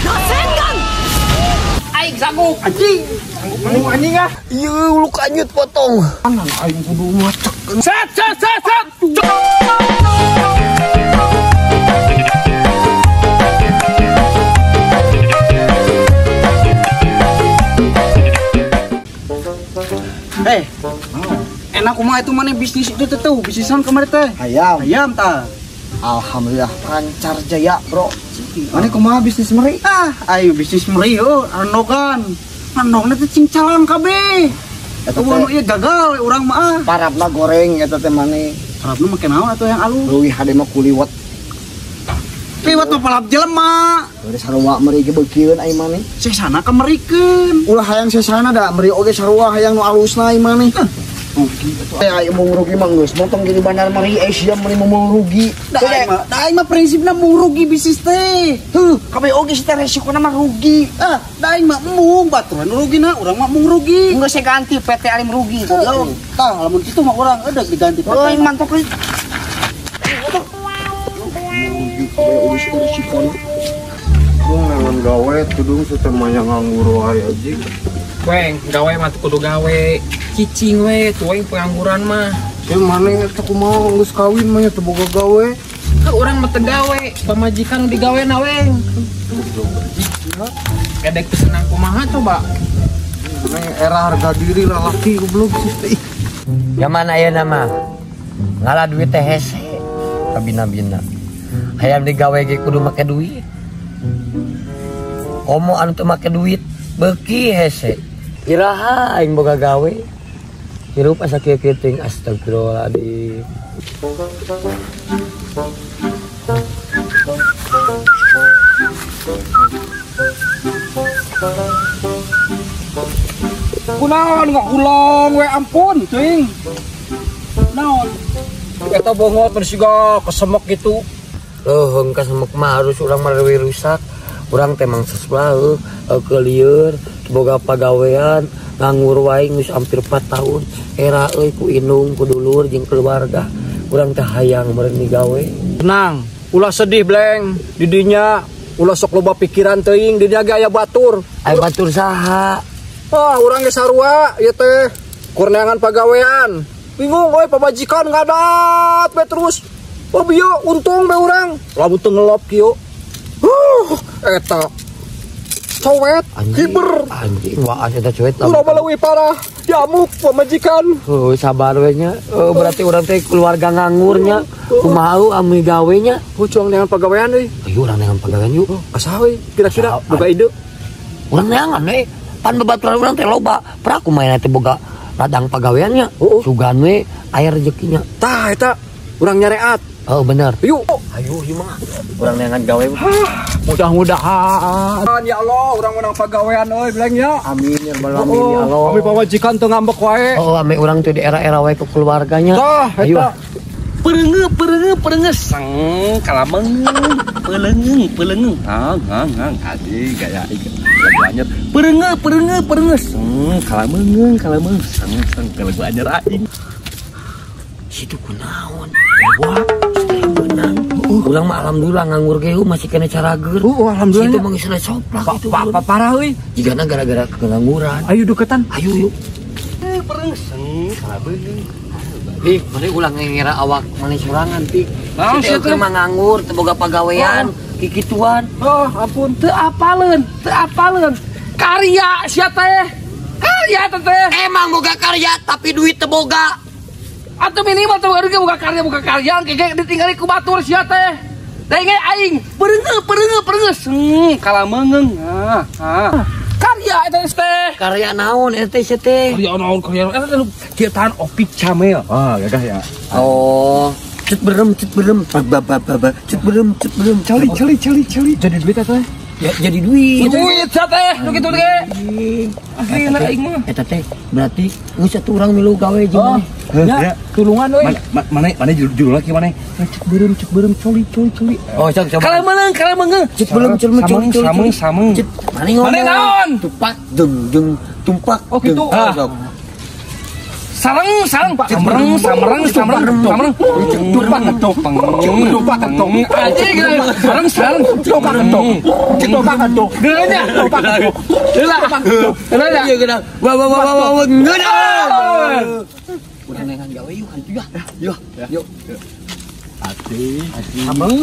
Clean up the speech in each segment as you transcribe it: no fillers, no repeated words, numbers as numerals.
Rasengan. Aing sanggup anjing. Sanggup anjing ah. Ieu lu kanyut potong. Anan aing kudu ngacek. Set. Enak kumaha itu mana bisnis itu tuh bisnisan kemarin teh ayam ta. Alhamdulillah lancar jaya bro. Mana kumaha bisnis meri ayo bisnis meri anogan teh cincalan kabeh eta teh ieu gagal urang mah parabna goreng eta teh mane parabna make naon atuh yang alus leuwih hade mah kuliwat mah palap jelema dari sarua meri ge beukieun ai mane sesana kamerikeun ulah hayang sesana da meri oge sarua hayang nu alusna ai mane rugi atuh aya mung rugi mah geus motong jadi bandar meri Asia meni mung rugi da aing mah prinsipna mung rugi bisnis teh kabeh oge si resiko mah rugi da aing mah mung baturan rugina urang mah mung rugi geus ganti PT Alim rugi tah lamun kitu mah urang eudeg diganti PT euy mantap euy Dengan gawe tudung sistem yang nganggur wae aja. Weng, gawe mah kudu gawe. Cicing we, tuing pengangguran mah. Ya mana eta kumaha geus kawin mah teu boga gawe. Urang mah teu gawe, pamajikan digaweana weng. Kedek senang kumaha coba. Neng era harga diri lalaki goblok sih. Zaman ayeuna mah ngalah duit teh hese kabina-bina. Hayang digawe ge kudu make duit. Komo anu teu make duit beuki hese. Iraha aing boga gawe. Hirup asa kieu-kieu teuing astagfirullahaladzim. kunaon ngakulong we ampun cing naon Eta bongot bersiga kesemek gitu. Leuheung kasemek mah harus urang mah leuwih rusak. Urang teh mangsa sebelah ke lieur boga pagawean nganggur wae geus hampir 4 tahun. Era euy ku indung ku dulur jeung keluarga. Urang teh hayang meureun digawe. Tenang, ulah sedih bleng. Di dinya ulah sok loba pikiran teuing, di dinya ge aya batur. Aya batur saha? Urang ge sarua ieu teh kurneangan pagawean. Bingung euy pamajikan ngadat we terus. Bieu untung be urang. Lamun teu ngelop kieu. Eta cowet, hiber. Anjing waas eta cowet. Urang mah leuwih parah. Diamuk pamajikan. Sabar we nya. Berarti urang teh keluarga nganggurnya. Kumaha ami gawe nya? Pucuang dengan pagawean euy. Ayo urang dengan pagawean yuk. Asa we kira-kira boga ide. Urang neangan we. Pan babaturan urang teh loba. Pra kumaha teh boga ladang pagaweannya. Sugan we aya rezekinya. Tah eta urang nyareat. Oh bener. Yuk. Ayo ieu mah. Urang neangan gawe. Mudah-mudahan ya Allah urang menang pagawean euy beleng ya. Amin ya rabbal alamin ya Allah. Kami pamajikan teu ngambek wae. Ame urang teh di era-era wae ke keluarganya. Tah eta. Perenge sang kalameng pelengeng hang adi gaya lagu anyar perenge sang kalameng sang lagu anyar aing Situ kunaon? Wah, benang. Ulang mah alhamdulillah nganggur ge masih kena carageun. Alhamdulillah. Situ mah geus soplak itu. Parah euy. Jigana gara-gara kengangguran. Ayo deketan. Ayo yuk. pereng kalameng. Dik, mana ulang ngira awak mana sorangan Pik. Situ teu mah nganggur, teu boga pagawean, kikituan. Oh, ampun, teu apaleun. Karya sia teh. Karya teh. Emang boga karya tapi duit teu boga. Atuh minimal teu boga karya kege ditinggali ku batur sia teh. Da inget aing, perenge kalameung. Karya eta teh. Karya naon eta teh? Karya naon eta kieu tahan opik camel. Gagah ya. Oh, cet berem. Cet berem. Cali. Jadi duit eta teh. Ya, jadi duit. Duit sia teh, nu kitu ge. Akhirna aing mah. Eta teh berarti geus atuh urang milu gawe jeung Ya, tulungan euy. Mana judul lagi mana? Cek berem coli. Oh, coba. Kalameung. Cek belum coli. Sameng. Cek mana ngomong? Mana naon? Tumpak jeung tumpak. Oh, gitu. Sareng samreng dupa kentong aja gitu sareng dupa kentong gerenya Wah ngeudah. udah nengan gawe yuk hantu ya yuk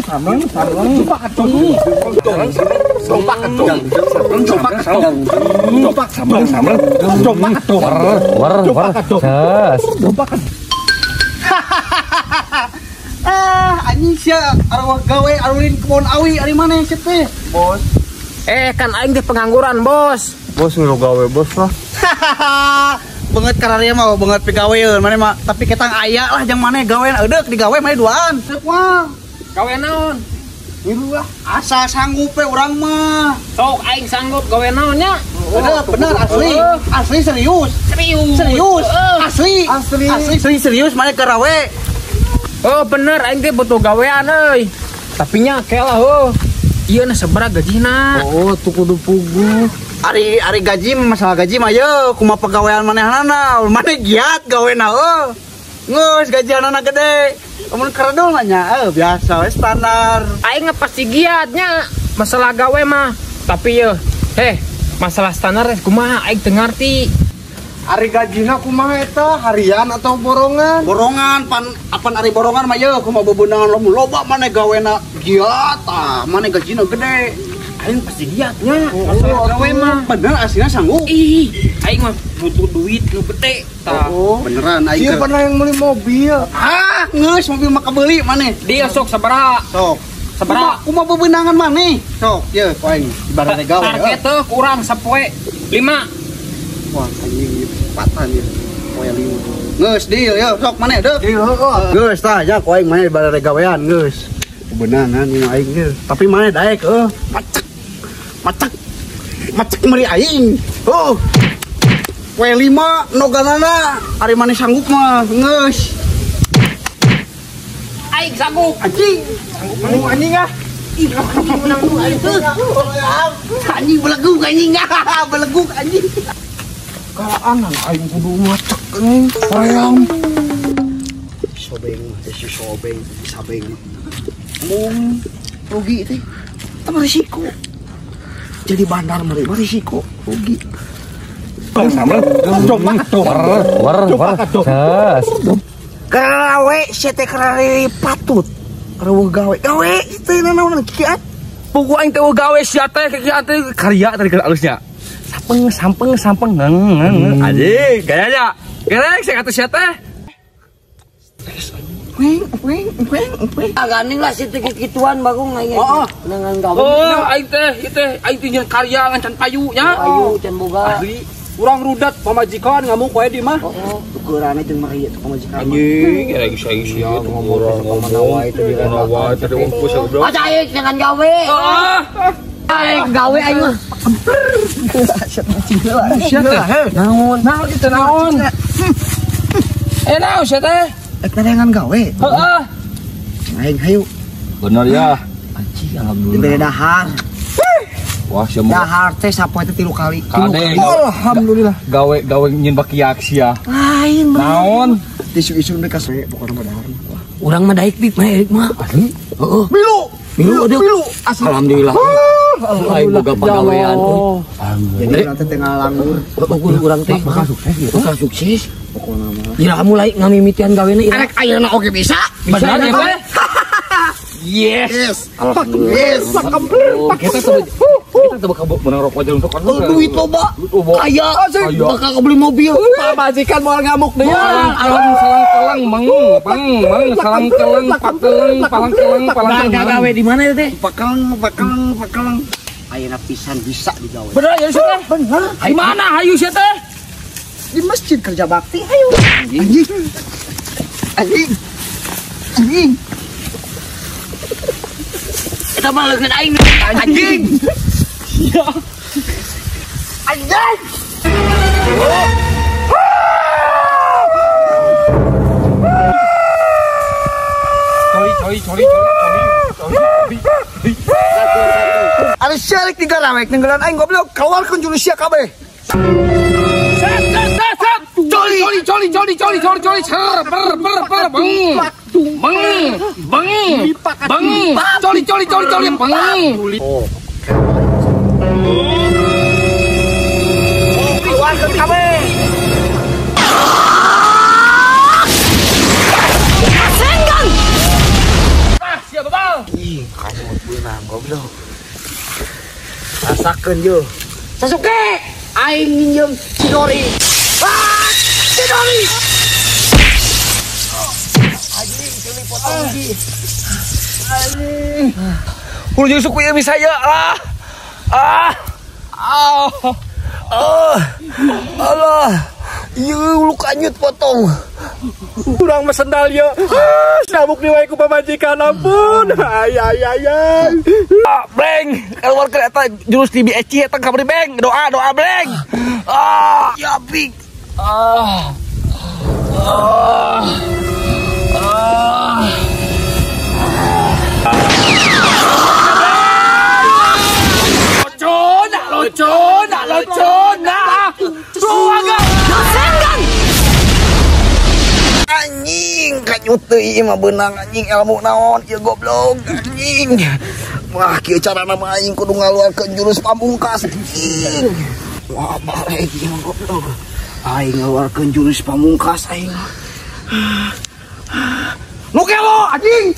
samreng dupa kentong anjing sia arwah gawe arulin kebon awi ari mana sih teh bos Kan aing teh pengangguran, Bos. Bos ngeluh gawe bos lah. banget kararnya mah banget pegaweun mana mah tapi ketang aya lah jang mana gawean eudeuh di gawe mah duaan wah gawe naon ngilu lah asa sanggup we urang mah sok aing sanggup gawe naonnya bener asli serius serius mana karawe Oh bener, aing teh butuh gawean euy. Tapi nya kelah ieu na sabaraha gajina. Oh tuh kudu pugu. Ari gaji masalah gaji mah ye kumaha pagawean manehanana mana giat gaweana ngeus gajianana gede amun karedol mah nya biasa we standar Aing pasti giatnya masalah gawe mah. Tapi masalah standar kumaha aing teu ngarti. Ari gajina kumaha eta harian atau borongan? Borongan pan ari borongan mah ye kumaha bebeunangan loba mana gaweana giat mana gajina gede Aing pasti giatnya masalah gawe mah bener aslinya sanggup aing mah butuh duit nu gede tah. Beneran aing Dia pernah yang beli mobil. ngeus mobil mah kebeuli maneh Dia sok sabaraha? sok Sabaraha? kumaha bebeunangan maneh sok ye poing ibaratna gawe Target teh kurang sapoe 5. wah anjing patan ya poe 5 geus deal yo sok maneh deuk geus tah ya poing maneh ibaratna gawean geus bebeunangan ini aing geus tapi maneh daek macek meri aing poe 5 noganana ari maneh sanggup mah geus Aing sanggup. anjing anjing anjing beleguk anjing Kaanan aing kudu macek nih. Sayang. sobeng sabeng mung rugi teh tapi risiko jadi bandar mah risiko rugi gawe sete karari patut kareueuh gawe teh naon kiat pugu aing teh gawe sia teh kieu teh karya tadi alusnya sampeng anjing gayanya gerek saya kata sia teh Ganing lah situ gituan bagong aing. Dengan gawe. aing teh nyen karya ngan payu nya Ayu can boga. urang rudat pamajikan ngamuk poe di mah tukeurana jeung mari eta pamajikan anjing gerek sia ngomong manawa itu di manawa tadi ungkus goblok Aja aing dengan gawe. Aing gawe aing mah. naon kitu naon naon sia teh eta dengan gawe heeh aing hayu bener ya anjing alhamdulillah dahar wah sia dahar teh sapoe teh 3 kali Alhamdulillah. gawe nyen bakiak sia lain naon isu-isu mereka saya pokoknya mah dahar Urang mah daek dik mah Erik mah. asli milu alhamdulillah Aing boga pagawean. jadi nanti tengah langgur Urang teh bakal sukses. Pokona mah. Ira mulai ngamimitian gawena ira. arek ayeuna oge bisa bener ya teh yes kita tuh bakal menang rokok aja untuk duit loba kaya bakal beli mobil majikan mau ngamuk deh alam salang keleng palang Gawe di mana teh? pakelang ayeuna pisan bisa digawe bener ya sih teh bener di mana hayu sih teh di masjid kerja bakti ayo anjing Kita mah leungeun aing anjing iya anjing Coli. ada syarik di garawek ninggalan aing goblok keluarkan Julisia kabeh Set. Coli. coli cer ber beng coli beng. Keluarkan kami. Siapa bang? Ih, kamu benang goblok. Rasakeun yo. Sasuke, aing minjem Chidori. Chidori. Anjing, celi potong lagi. Anjing. Udah jeung suku ieu saya lah. Allah. Ieu ulu kanyut potong. Kurang mesendal ya. Sabuk di wae ku pamajikan ampun. Ay. Bleng, keluar kereta jurus TB Eci eta kamari beng. Doa bleng. Ya pik. Locona. Ruangan. Anjing, kanyut teuy mah beunang anjing ilmu naon ieu goblok anjing. Wah, kieu carana mah aing kudu ngaluarkeun jurus pamungkas anjing. Wah, balik ieu mah goblok. Aing ngaluarkeun jurus pamungkas aing. Nu kelo anjing.